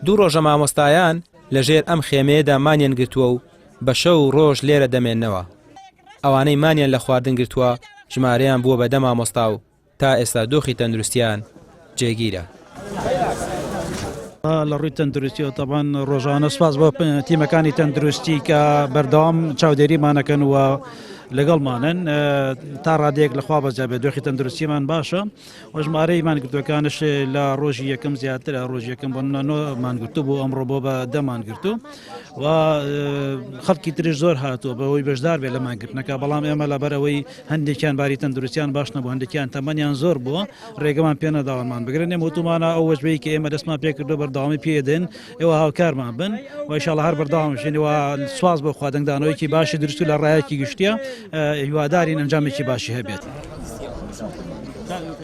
دوو ڕۆژە مامۆستایان لەژێر ئەم خێمەیەدا مانیان گرتووە و بە شەو و ڕۆژ لێرە دەمێننەوە. ئەوانەی مانیان لە خواردن گرتووە ژمارەیان بووە بە 10 مامۆستا و تا ئێستا دۆخی تەندروستیان جێگیرە. لە ڕووی تەندروستی تەبان ڕۆژانە سپاس بۆ تیمەکانی تەندروستی کە بەردەوام چاودێریمانەکەن و لەگەڵمانن تا ڕادێک لەخوا بەجا بێت دۆخی تەندروستیمان باشە و ژمارەی مانگرتوەکانش لە ڕۆژی یەکەم زیاترە ڕۆژی یەکەم بۆ مانگرتو بۆ ئەمڕۆ بۆ بە 10 مانگرتو و خەڵکی تریش زۆر هاتووە بەوەی بەشدار بێت لە مانگرتنەکە بەڵام ئێمە لەبەرەوەی هەندێکیان باری تەندروستیان باش نەبوو هەندێکیان تەمەنیان زۆر بووە ڕێگەمان پێ نەداوەمان بگرن وتومانە ئەو وەجبەیە کە ئێمە دەستمان پێکردو بەردەوامی پێدەن ئێوە هاوکارمان بن و ئینشاڵڵا هەر بەردەوامشینەوە سواز بۆ خوددەنگدانەوەیکی باشی دروست و لە ڕایەکی گشتیە هیوادارین ئەنجامێکی باشی هەبێت.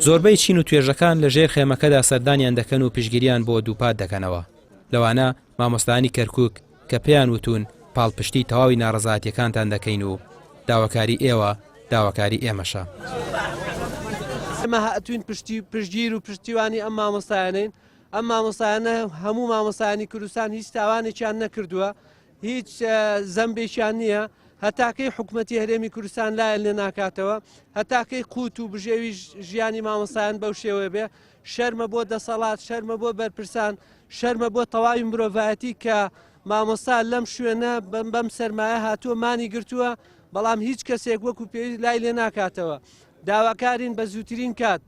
زۆربەی چین و توێژەکان لە ژێر خێمەکەدا سەردانیان دەکەن و پشگیریان بۆ دووپات دەکەنەوە. لەوانە مامۆستانی کەرکووک کە پێیان وتون پاڵپشتی تەواوی ناڕەزایەتیەکانتان دەکەین و داواکاری ئێوە داواکاری ئێمەشە. ئێمە هاتوین پشتگیر و پشتیوانی ئەم مامۆستایانین. ئەم مامۆستایانە هەموو مامۆستایانی کوردستان هیچ تاوانێکیان نەکردووە، هیچ زەمبێکیان نییە، هەتاکەی حکوومەتی هەرێمی کوردستان لایەن لێ ناکاتەوە، هەتاکەی قوت و بژێوی ژیانی مامۆستایان بەو شێوەیە بێ. شەرمە بۆ دەسەڵات، شەرمە بۆ بەرپرسان، شەرمە بۆ تەواوی مرۆڤایەتی کە مامۆستا لەم شوێنە بەم سەرمایە هاتووە مانی گرتووە بەڵام هیچ کەسێک وەکو پێویست لای لێ ناکاتەوە. داواکارین بە زووترین کات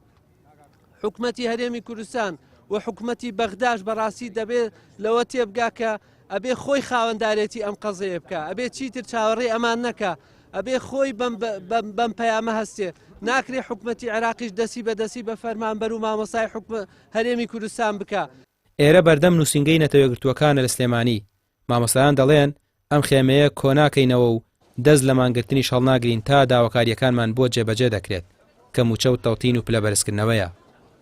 حکوومەتی هەرێمی کوردستان و حکوومەتی بەغداش بەڕاستی دەبێت لەوە تێبگا کە ئەبێ خۆی خاوەندارێتی ئەم قەزەیە بکە، ئەبێ چیتر چاوەڕێی ئەمان نەکە، ئەبێ خۆی بەم پەیامە هەستێ. ناکرێ حکوومەتی عێراقیش دەستی بەدەستی بە فەرمانبەر و مامۆستای هەرێمی کوردستان بکە. ئێرە بەردەم نووسنگەی نەتەوەگرتووەکانە لە سلێمانی مامۆستایان دەڵێن ئەم خێمەیە کۆناکەینەوە و دەست لە مانگرتنی هەڵناگرین تا داواکاریەکانمان بۆ جێبەجێ دەکرێت کە موچە و تەوتین و پلەبەرزکردنەوەیە.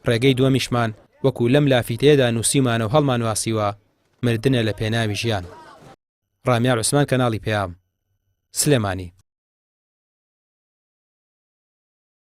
ڕێگەی دووەمیشمان وەکو لەم لافیتەیەدا نووسیمانە و هەڵمان واسیوە مردنە لە پێناوی ژیان. ڕامیار عوسمان کەناڵی پێام سلێمانی.